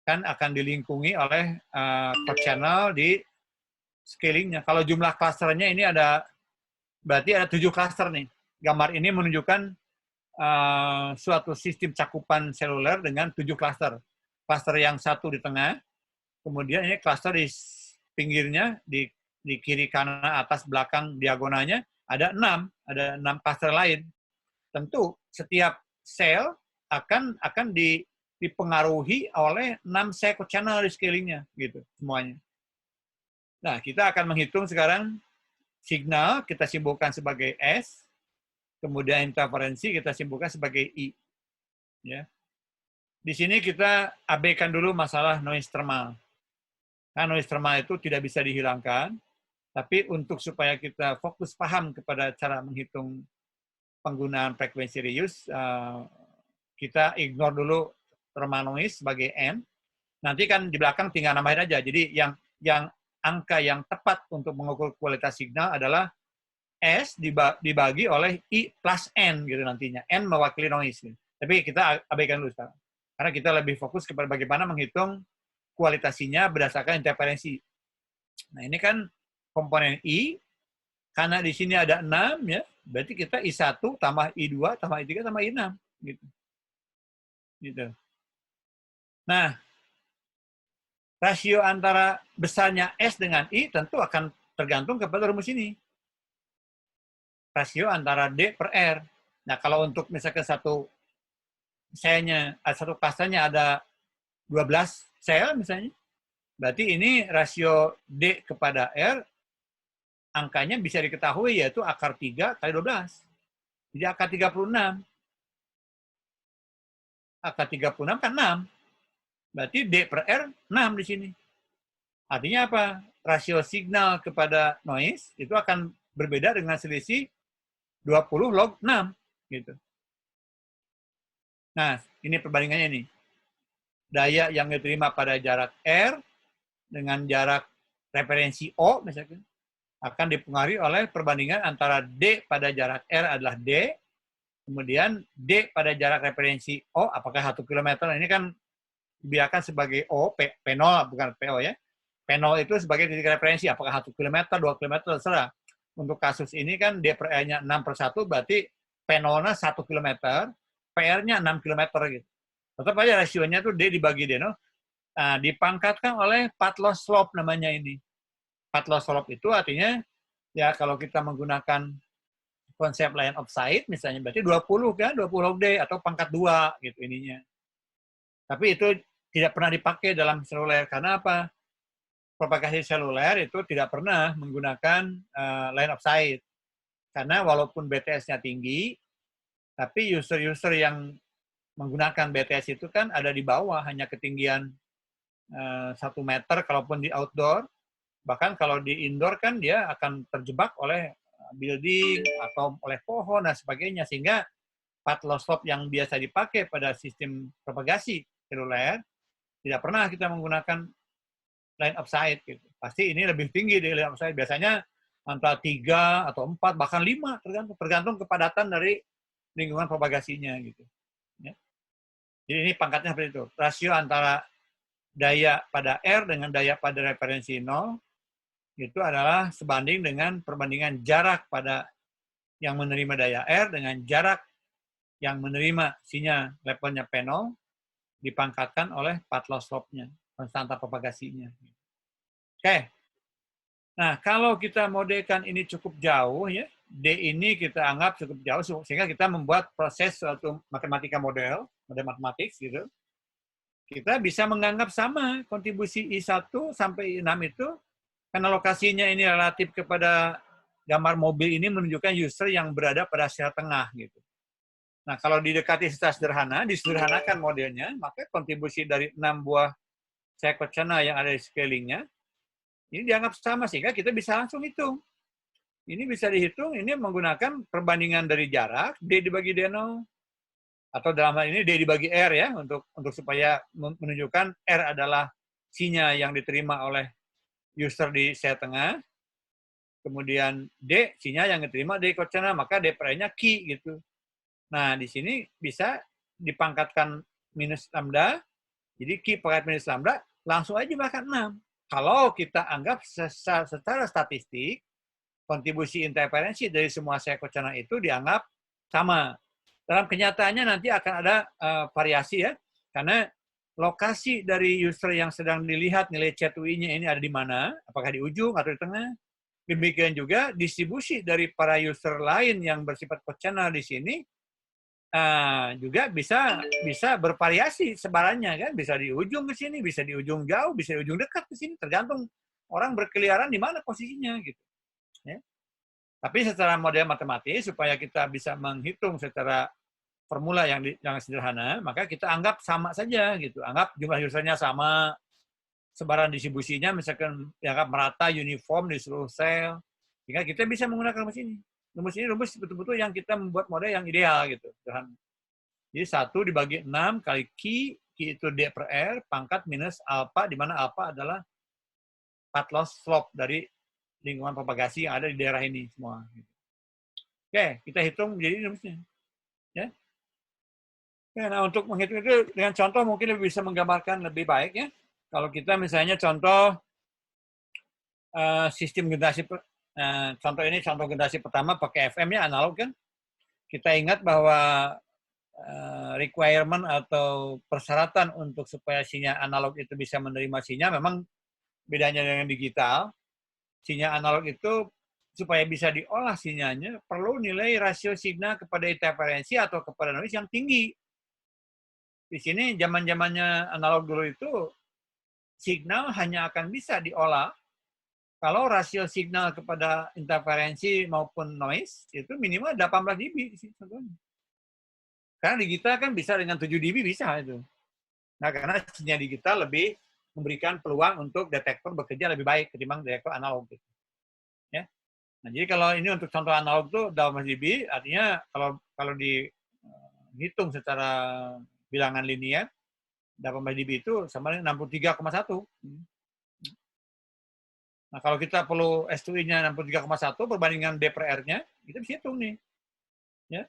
kan akan dilingkungi oleh channel di scalingnya. Kalau jumlah klasternya ini berarti ada 7 klaster nih. Gambar ini menunjukkan suatu sistem cakupan seluler dengan 7 klaster. Klaster yang satu di tengah, kemudian ini klaster di pinggirnya, di kiri, kanan, atas, belakang, diagonalnya, ada 6 klaster lain. Tentu setiap sel akan dipengaruhi oleh 6 cycle channel di sekelilingnya, gitu semuanya. Nah, kita akan menghitung sekarang signal kita simpulkan sebagai S, kemudian interferensi kita simpulkan sebagai I. Ya. Di sini kita abaikan dulu masalah noise thermal. Nah, noise thermal itu tidak bisa dihilangkan, tapi untuk supaya kita fokus paham kepada cara menghitung penggunaan frekuensi reuse, kita ignore dulu thermal noise sebagai N. Nanti kan di belakang tinggal nambahin aja. Jadi yang angka yang tepat untuk mengukur kualitas signal adalah S dibagi oleh I plus N gitu nantinya. N mewakili noise. Gitu. Tapi kita abaikan dulu sekarang. Karena kita lebih fokus kepada bagaimana menghitung kualitasinya berdasarkan interferensi. Nah, ini kan komponen I, karena di sini ada 6, ya, berarti kita I1 tambah I2 tambah I3 tambah I6. Gitu. Nah, rasio antara besarnya S dengan I tentu akan tergantung kepada rumus ini. Rasio antara D per R. Nah, kalau untuk misalkan satu klasternya ada 12 sel misalnya, berarti ini rasio D kepada R, angkanya bisa diketahui yaitu akar 3 kali 12. Jadi akar 36. Akar 36 kan 6. Berarti D per R 6 di sini. Artinya apa? Rasio signal kepada noise itu akan berbeda dengan selisih 20 log 6. Gitu. Nah, ini perbandingannya nih. Daya yang diterima pada jarak R dengan jarak referensi O, misalkan, akan dipengaruhi oleh perbandingan antara D pada jarak R adalah D, kemudian D pada jarak referensi O, apakah 1 km, ini kan dibiarkan sebagai O, P0, bukan PO ya. P0 itu sebagai titik referensi, apakah 1 km, 2 km, terserah. Untuk kasus ini kan D per R-nya 6/1, berarti P0-nya 1 km, PR-nya 6 km gitu. Tetap aja rasionya tuh D dibagi D, no? Nah, dipangkatkan oleh path loss slope namanya ini. Path loss slope itu artinya, ya kalau kita menggunakan konsep line of sight, misalnya berarti 20 kan, 20 log D, atau pangkat 2 gitu ininya. Tapi itu tidak pernah dipakai dalam seluler. Karena apa? Propagasi seluler itu tidak pernah menggunakan line of sight. Karena walaupun BTS-nya tinggi, tapi user-user yang menggunakan BTS itu kan ada di bawah, hanya ketinggian 1 meter kalaupun di outdoor. Bahkan kalau di indoor kan dia akan terjebak oleh building atau oleh pohon dan sebagainya. Sehingga path loss slope yang biasa dipakai pada sistem propagasi seluler, tidak pernah kita menggunakan line of sight. Gitu. Pasti ini lebih tinggi dari line of sight. Biasanya antara 3 atau 4, bahkan 5, tergantung kepadatan dari lingkungan propagasinya. Gitu. Ya. Jadi ini pangkatnya seperti itu. Rasio antara daya pada R dengan daya pada referensi 0 itu adalah sebanding dengan perbandingan jarak pada yang menerima daya R dengan jarak yang menerima sinyal levelnya P0 dipangkatkan oleh path loss slope-nya, konstanta propagasinya. Oke. Nah, kalau kita modelkan ini cukup jauh, ya, D ini kita anggap cukup jauh, sehingga kita membuat proses suatu matematika model matematik gitu. Kita bisa menganggap sama kontribusi I1 sampai I6 itu, karena lokasinya ini relatif kepada gambar mobil ini menunjukkan user yang berada pada sel tengah gitu. Nah, kalau didekati secara sederhana, disederhanakan modelnya, maka kontribusi dari 6 buah cycle channel yang ada di sekelilingnya ini dianggap sama, sehingga kita bisa langsung hitung. Ini bisa dihitung, ini menggunakan perbandingan dari jarak, D dibagi D0, atau dalam hal ini D dibagi R ya, untuk supaya menunjukkan R adalah sinyal yang diterima oleh user di sel tengah, kemudian D sinyal yang diterima dari code channel, maka D per R-nya Q gitu. Nah, di sini bisa dipangkatkan minus lambda, jadi Q per minus lambda, langsung aja bahkan 6. Kalau kita anggap secara statistik, kontribusi interferensi dari semua cycle channel itu dianggap sama. dalam kenyataannya nanti akan ada variasi ya, karena lokasi dari user yang sedang dilihat nilai C2I-nya ini ada di mana, apakah di ujung atau di tengah. Demikian juga distribusi dari para user lain yang bersifat co-channel di sini juga bisa bervariasi sebarannya kan, bisa di ujung ke sini, bisa di ujung jauh, bisa di ujung dekat ke sini, tergantung orang berkeliaran di mana posisinya gitu. Ya. Tapi secara model matematis supaya kita bisa menghitung secara formula yang sederhana, maka kita anggap sama saja gitu. Anggap jumlah usernya sama, sebaran distribusinya misalkan dianggap merata, uniform di seluruh sel, sehingga kita bisa menggunakan rumus ini. Rumus ini rumus betul-betul yang kita membuat model yang ideal gitu. Jadi 1 dibagi 6 kali Q itu D per R, pangkat minus alpha, di mana alpha adalah path loss slope dari lingkungan propagasi yang ada di daerah ini semua. Oke, kita hitung jadi rumusnya. Ya. Oke, nah untuk menghitung itu dengan contoh mungkin lebih bisa menggambarkan lebih baik ya. Kalau kita misalnya contoh sistem generasi, contoh ini contoh generasi pertama pakai FM ya, analog kan. Kita ingat bahwa requirement atau persyaratan untuk supaya sinyal analog itu bisa menerima sinyal memang bedanya dengan digital. Sinyal analog itu supaya bisa diolah sinyalnya perlu nilai rasio signal kepada interferensi atau kepada noise yang tinggi. Di sini zaman-zamannya analog dulu itu signal hanya akan bisa diolah kalau rasio signal kepada interferensi maupun noise itu minimal 18 dB. Karena digital kan bisa dengan 7 dB bisa itu. Nah, karena sinyal digital lebih memberikan peluang untuk detektor bekerja lebih baik ketimbang detektor analog. Gitu. Ya. Nah, jadi kalau ini untuk contoh analog itu 18 dB, artinya kalau dihitung secara bilangan linear, 18 dB itu sama dengan 63,1. Nah, kalau kita perlu S2I-nya 63,1 perbandingan D per R-nya, kita bisa hitung nih. Ya.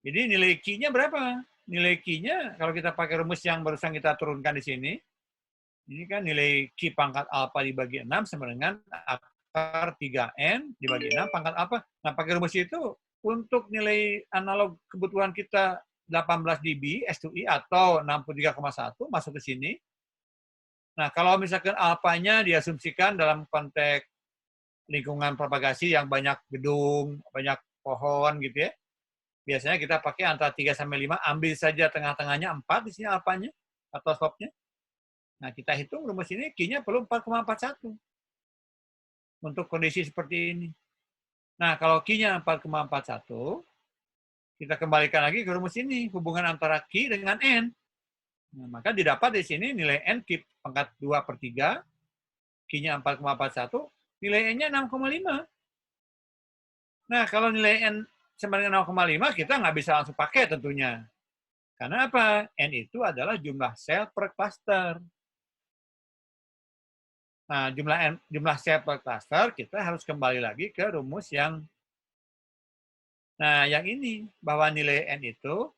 Jadi nilai Q-nya berapa? Nilai Q-nya kalau kita pakai rumus yang barusan kita turunkan di sini, ini kan nilai Q pangkat alpha dibagi 6 sama dengan akar 3N dibagi 6 pangkat alpha. Nah, pakai rumus itu untuk nilai analog kebutuhan kita 18 dB S2I atau 63,1 masuk ke sini. Nah, kalau misalkan alfanya diasumsikan dalam konteks lingkungan propagasi yang banyak gedung, banyak pohon gitu ya. Biasanya kita pakai antara 3 sampai 5, ambil saja tengah-tengahnya 4 di sini alfanya atau slope-nya. Nah, kita hitung rumus ini Q-nya perlu 4,41 untuk kondisi seperti ini. Nah, kalau Q-nya 4,41, kita kembalikan lagi ke rumus ini, hubungan antara Q dengan N. Nah, maka didapat di sini nilai N Q pangkat 2 per 3, Q-nya 4,41, nilai N-nya 6,5. Nah, kalau nilai N sama dengan 0,5, kita nggak bisa langsung pakai tentunya. Karena apa? N itu adalah jumlah sel per cluster. Nah, jumlah sel per cluster, kita harus kembali lagi ke rumus yang ini, bahwa nilai N itu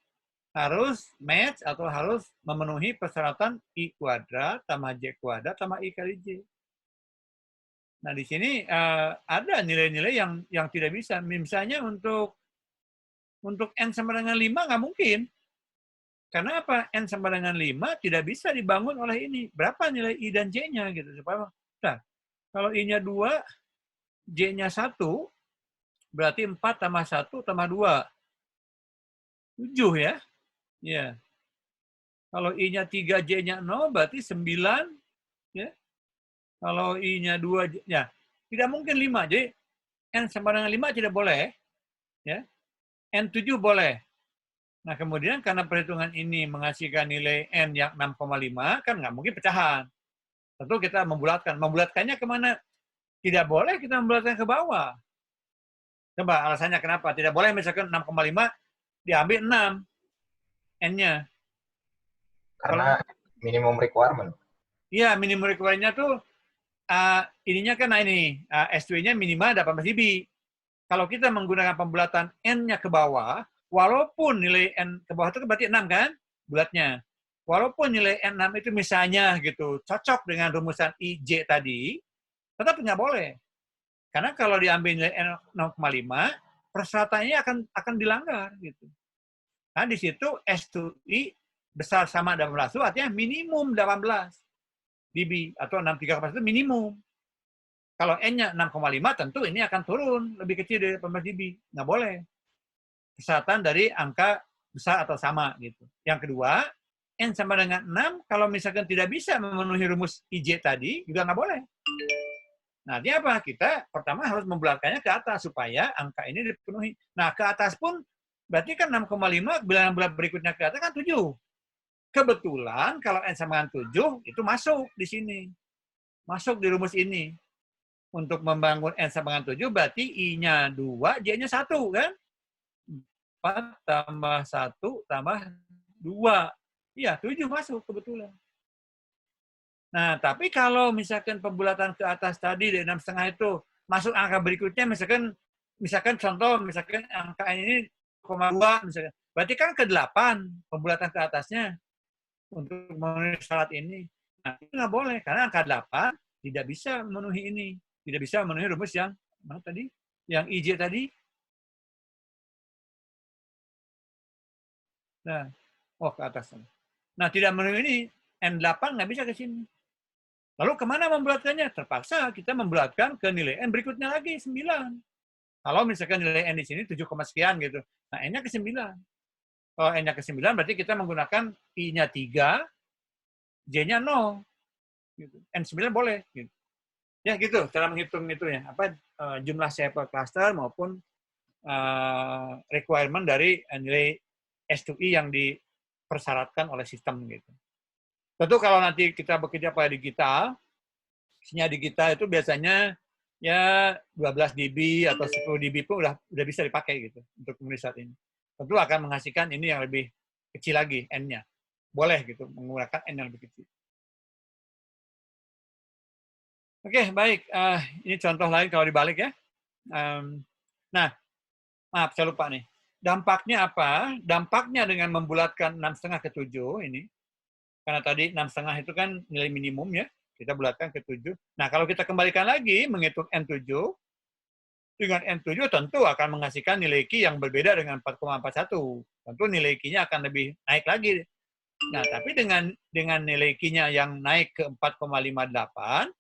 harus match atau harus memenuhi persyaratan I kuadrat tambah J kuadrat tambah I kali J. Nah, di sini ada nilai-nilai yang tidak bisa. Misalnya untuk N sama dengan 5 nggak mungkin. Karena apa? N sama dengan 5 tidak bisa dibangun oleh ini. Berapa nilai I dan J-nya gitu. Nah, kalau I-nya 2, J-nya 1, berarti 4 tambah 1 tambah 2. 7 ya. Ya. Kalau I-nya 3, J-nya 0, berarti 9. Ya. Kalau I-nya 2, ya. Tidak mungkin 5. Jadi, N sama dengan 5 tidak boleh. Ya. N7 boleh. Nah, kemudian karena perhitungan ini menghasilkan nilai N yang 6,5, kan nggak mungkin pecahan. Tentu kita membulatkan. Membulatkannya kemana? Tidak boleh kita membulatkan ke bawah. Coba alasannya kenapa? Tidak boleh misalkan 6,5 diambil 6 N-nya. Karena minimum requirement. Iya, minimum requirement-nya tuh ininya kan ini S2-nya minimal 18 dB. Kalau kita menggunakan pembulatan N-nya ke bawah, walaupun nilai N ke bawah itu berarti 6 kan bulatnya. Walaupun nilai N6 itu misalnya gitu cocok dengan rumusan IJ tadi, tetap nggak boleh. Karena kalau diambil nilai N 0,5, persyaratannya akan dilanggar gitu. Nah, di situ S2I besar sama 18 itu artinya minimum 18 dB atau 63 itu minimum. Kalau N-nya 6,5 tentu ini akan turun lebih kecil dari 18 dB. Nggak boleh. Kesalahan dari angka besar atau sama gitu. Yang kedua, N sama dengan 6 kalau misalkan tidak bisa memenuhi rumus IJ tadi juga nggak boleh. Nah, dia apa? Kita pertama harus membulatkannya ke atas supaya angka ini dipenuhi. Nah, ke atas pun berarti kan 6,5 bilangan bulat berikutnya ke atas kan 7. Kebetulan kalau N sama dengan 7 itu masuk di sini. Masuk di rumus ini. Untuk membangun N sama dengan 7 berarti I-nya 2, J-nya 1 kan? 4 tambah 1 tambah 2. Iya, 7 masuk kebetulan. Nah, tapi kalau misalkan pembulatan ke atas tadi dari 6,5 itu masuk angka berikutnya, misalkan contoh, misalkan angka ini 0,2, misalkan. Berarti kan ke 8 pembulatan ke atasnya untuk memenuhi syarat ini. Nah, itu nggak boleh, karena angka 8 tidak bisa memenuhi ini. Tidak bisa memenuhi rumus yang mana tadi? Yang IJ tadi. Nah, ke atas. Nah, tidak memenuhi ini, N8 nggak bisa ke sini. Lalu kemana membulatkannya? Terpaksa kita membulatkan ke nilai N berikutnya lagi, 9. Kalau misalkan nilai N di sini 7, sekian gitu. Nah, N-nya ke 9. Kalau N-nya ke 9, berarti kita menggunakan I-nya 3, J-nya 0. Gitu. N9 boleh. Gitu. Ya gitu, cara menghitung itu ya. Jumlah sampel cluster maupun requirement dari nilai S2I yang dipersyaratkan oleh sistem gitu. Tentu kalau nanti kita bekerja pada digital, sinyal digital itu biasanya ya 12 dB atau 10 dB pun udah bisa dipakai gitu untuk memenuhi saat ini. Tentu akan menghasilkan ini yang lebih kecil lagi N-nya. Boleh gitu menggunakan N yang lebih kecil. Oke, baik. Ini contoh lain kalau dibalik ya. Nah, maaf saya lupa nih. Dampaknya apa? Dampaknya dengan membulatkan 6,5 ke 7 ini. Karena tadi 6,5 itu kan nilai minimum ya. Kita bulatkan ke 7. Nah, kalau kita kembalikan lagi menghitung N7, dengan N7 tentu akan menghasilkan nilai Q yang berbeda dengan 4,41. Tentu nilai Q-nya akan lebih naik lagi. Nah, tapi dengan nilai Q-nya yang naik ke 4,58,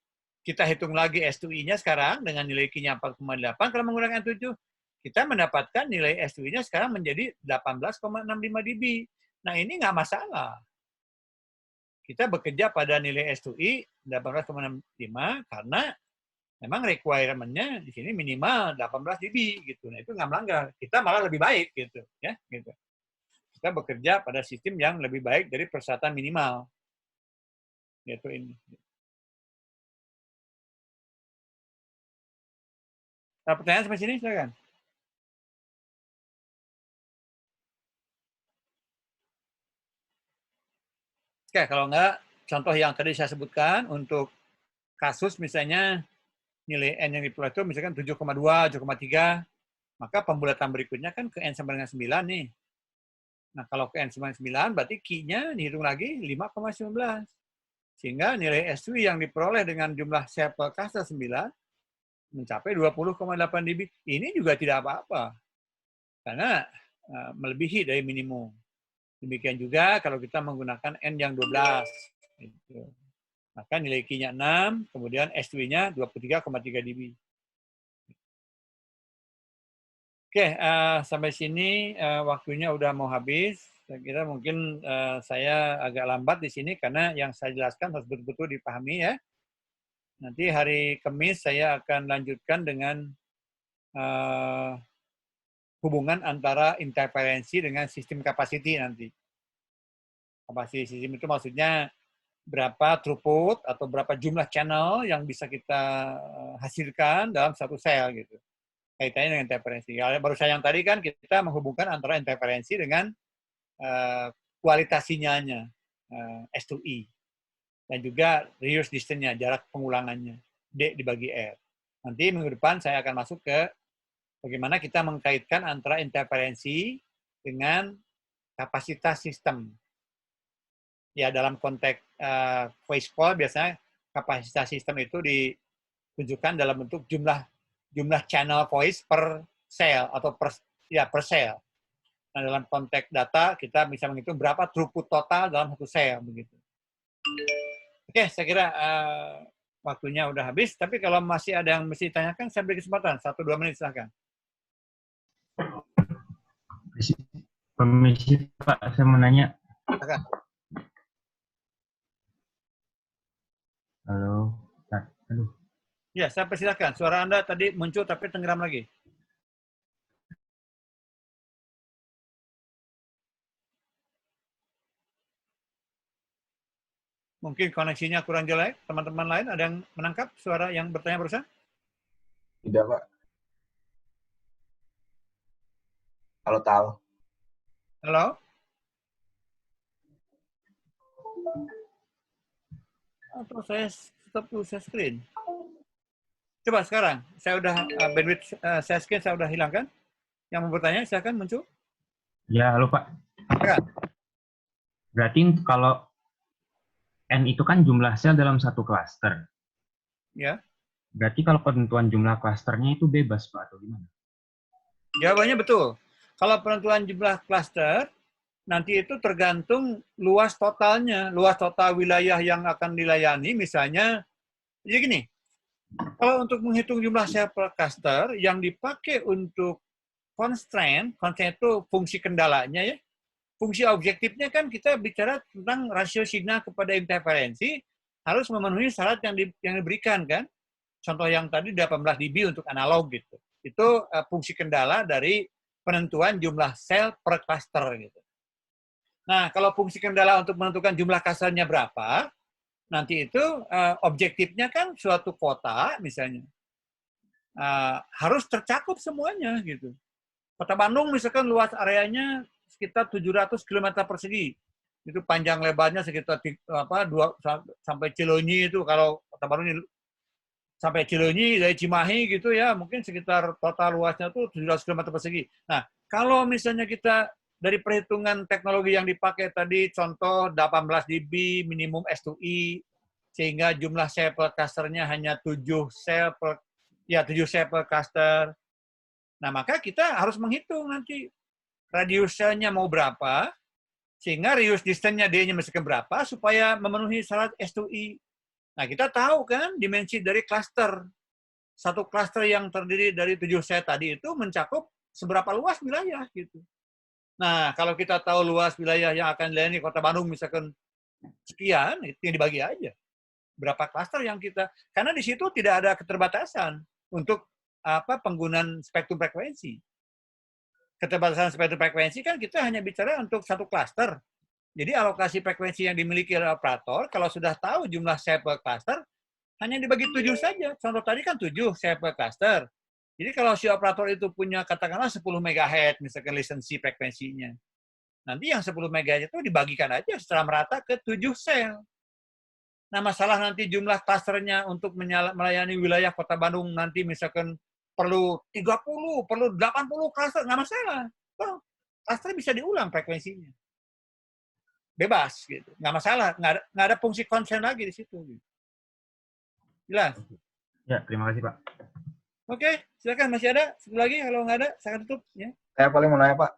kita hitung lagi S2I-nya sekarang dengan nilai Q-nya 4,8 kalau menggunakan N7, kita mendapatkan nilai S2I-nya sekarang menjadi 18,65 dB. Nah, ini nggak masalah. Kita bekerja pada nilai S2I 18,65 karena memang requirement-nya di sini minimal 18 dB gitu. Nah, itu nggak melanggar. Kita malah lebih baik gitu, ya, gitu. Kita bekerja pada sistem yang lebih baik dari persyaratan minimal. Yaitu ini. Nah, pertanyaan sampai sini silakan. Oke, kalau enggak, contoh yang tadi saya sebutkan untuk kasus misalnya nilai N yang diperoleh itu misalkan 7,2, 7,3, maka pembulatan berikutnya kan ke N sama dengan 9 nih. Nah, kalau ke N sama dengan 9, berarti Q-nya dihitung lagi 5,19. Sehingga nilai S2 yang diperoleh dengan jumlah sampel cluster 9 mencapai 20,8 dB. Ini juga tidak apa-apa. Karena melebihi dari minimum. Demikian juga kalau kita menggunakan N yang 12. Gitu. Maka nilai Q-nya 6, kemudian S2-nya 23,3 dB. Oke, sampai sini waktunya udah mau habis. Saya kira mungkin saya agak lambat di sini karena yang saya jelaskan harus betul-betul dipahami ya. Nanti hari Kamis saya akan lanjutkan dengan hubungan antara interferensi dengan sistem capacity nanti. Capacity system itu maksudnya berapa throughput atau berapa jumlah channel yang bisa kita hasilkan dalam satu sel gitu. Kaitannya dengan interferensi. Baru saya yang tadi kan kita menghubungkan antara interferensi dengan kualitas sinyalnya, S2I. Dan juga reuse distance-nya, jarak pengulangannya, D dibagi R. Nanti minggu depan saya akan masuk ke bagaimana kita mengkaitkan antara interferensi dengan kapasitas sistem. Ya, dalam konteks voice call biasanya kapasitas sistem itu ditunjukkan dalam bentuk jumlah channel voice per cell atau per cell. Nah, dalam konteks data kita bisa menghitung berapa throughput total dalam satu sel begitu. Oke, saya kira waktunya udah habis. Tapi kalau masih ada yang mesti ditanyakan, saya beri kesempatan 1-2 menit silahkan. Permisi Pak, saya mau nanya. Silakan. Halo, Pak. Aduh. Ya, saya persilahkan. Suara Anda tadi muncul tapi tenggelam lagi. Mungkin koneksinya kurang jelek. Teman-teman lain ada yang menangkap suara yang bertanya barusan? Tidak, Pak. Kalau tahu. Halo? Atau saya stop dulu share screen? Coba sekarang, saya udah bandwidth share screen saya udah hilangkan. Yang mau bertanya, silakan muncul. Ya, halo Pak. Silakan. Berarti kalau N itu kan jumlah sel dalam satu klaster. Ya. Berarti kalau penentuan jumlah klasternya itu bebas, Pak, atau gimana? Jawabannya betul. Kalau penentuan jumlah klaster, nanti itu tergantung luas totalnya, luas total wilayah yang akan dilayani. Misalnya, jadi gini, kalau untuk menghitung jumlah sel per cluster, yang dipakai untuk constraint itu fungsi kendalanya ya. Fungsi objektifnya kan kita bicara tentang rasio signal kepada interferensi harus memenuhi syarat yang diberikan kan. Contoh yang tadi 18 dB untuk analog gitu. Itu fungsi kendala dari penentuan jumlah sel per cluster gitu. Nah, kalau fungsi kendala untuk menentukan jumlah clusternya berapa, nanti itu objektifnya kan suatu kota misalnya harus tercakup semuanya gitu. Kota Bandung misalkan luas areanya sekitar 700 km persegi. Itu panjang lebarnya sekitar 2 sampai Cileunyi itu kalau Kota Bandung ini sampai Cileunyi dari Cimahi gitu ya, mungkin sekitar total luasnya tuh 700 km persegi. Nah, kalau misalnya kita dari perhitungan teknologi yang dipakai tadi contoh 18 dB minimum S2I sehingga jumlah sel per clusternya hanya 7 sel per cluster. Nah, maka kita harus menghitung nanti radiusnya mau berapa, sehingga radius distance-nya D-nya mesti berapa, supaya memenuhi syarat S2I. Nah, kita tahu kan dimensi dari cluster. Satu cluster yang terdiri dari 7 sel tadi itu mencakup seberapa luas wilayah gitu. Nah, kalau kita tahu luas wilayah yang akan dilayani Kota Bandung misalkan sekian, itu yang dibagi aja. Berapa cluster yang kita, karena di situ tidak ada keterbatasan untuk penggunaan spektrum frekuensi. Keterbatasan spektrum frekuensi kan kita hanya bicara untuk satu cluster. Jadi alokasi frekuensi yang dimiliki oleh operator, kalau sudah tahu jumlah sel per cluster, hanya dibagi 7 saja. Contoh tadi kan 7 sel per cluster. Jadi kalau si operator itu punya katakanlah 10 MHz, misalkan lisensi frekuensinya. Nanti yang 10 MHz itu dibagikan aja secara merata ke 7 sel. Nah, masalah nanti jumlah clusternya untuk melayani wilayah Kota Bandung nanti misalkan perlu 30, perlu 80 cluster, nggak masalah. Oh, cluster bisa diulang frekuensinya. Bebas, gitu. Nggak masalah. Nggak ada fungsi konsen lagi di situ. Gitu. Jelas? Ya, terima kasih, Pak. Oke, silakan. Masih ada? Satu lagi? Kalau nggak ada, saya akan tutup. Ya. Saya paling mau nanya, Pak.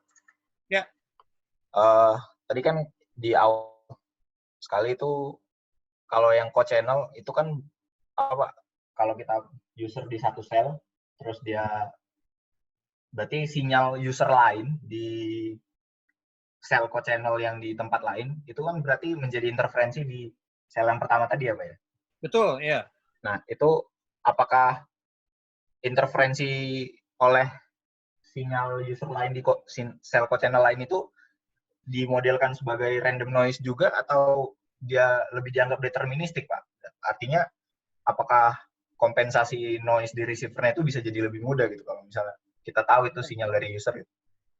Ya. Tadi kan di awal sekali itu, kalau yang co-channel itu kan apa? Kalau kita user di satu sel, terus dia berarti sinyal user lain di sel co-channel yang di tempat lain, itu kan berarti menjadi interferensi di sel yang pertama tadi ya, Pak ya? Betul, ya. Nah, itu apakah interferensi oleh sinyal user lain di sel co-channel lain itu dimodelkan sebagai random noise juga atau dia lebih dianggap deterministik, Pak? Artinya, apakah kompensasi noise di receiver-nya itu bisa jadi lebih mudah gitu kalau misalnya kita tahu itu sinyal dari user gitu.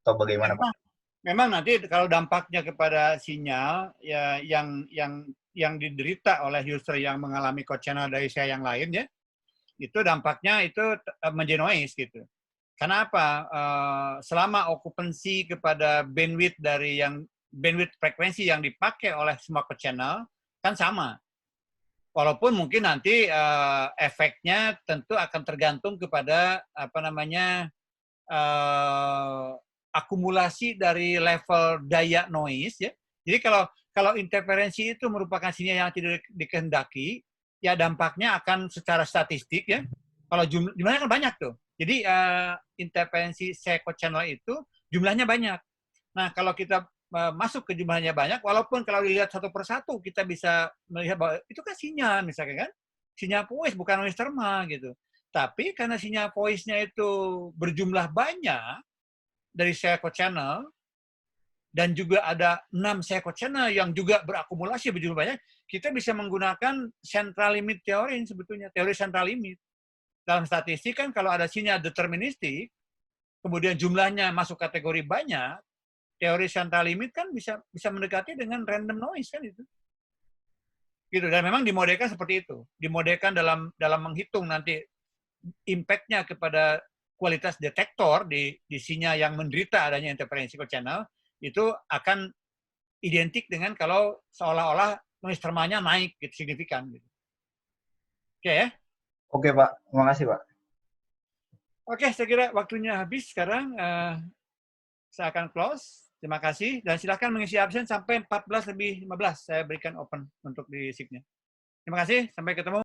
Atau bagaimana, Pak? Memang nanti kalau dampaknya kepada sinyal ya yang diderita oleh user yang mengalami co-channel dari sel yang lain ya, itu dampaknya itu menjadi noise gitu. Karena apa? Selama okupansi kepada bandwidth dari bandwidth frekuensi yang dipakai oleh semua co-channel kan sama. Walaupun mungkin nanti efeknya tentu akan tergantung kepada akumulasi dari level daya noise ya. Jadi kalau interferensi itu merupakan sinyal yang tidak dikehendaki, ya dampaknya akan secara statistik ya. Kalau jumlahnya kan banyak tuh. Jadi interferensi second channel itu jumlahnya banyak. Nah, kalau kita masuk ke jumlahnya banyak, walaupun kalau dilihat satu persatu kita bisa melihat bahwa itu kan sinyal misalnya kan. Sinyal voice bukan noise terma gitu. Tapi karena sinyal voice-nya itu berjumlah banyak dari second channel, dan juga ada 6 second channel yang juga berakumulasi berjumlah banyak, kita bisa menggunakan central limit teori sebetulnya, teori central limit. Dalam statistik kan kalau ada sinyal deterministik, kemudian jumlahnya masuk kategori banyak, teori central limit kan bisa mendekati dengan random noise kan itu. Gitu. Dan memang dimodelkan seperti itu. Dimodelkan dalam menghitung nanti impact-nya kepada kualitas detektor di sinyal yang menderita adanya interferensi second channel, itu akan identik dengan kalau seolah-olah noise termanya naik gitu, signifikan. Gitu. Oke ya? Oke Pak, terima kasih Pak. Oke, saya kira waktunya habis sekarang. Saya akan close. Terima kasih. Dan silakan mengisi absen sampai 14:15. Saya berikan open untuk di SIG-nya. Terima kasih. Sampai ketemu.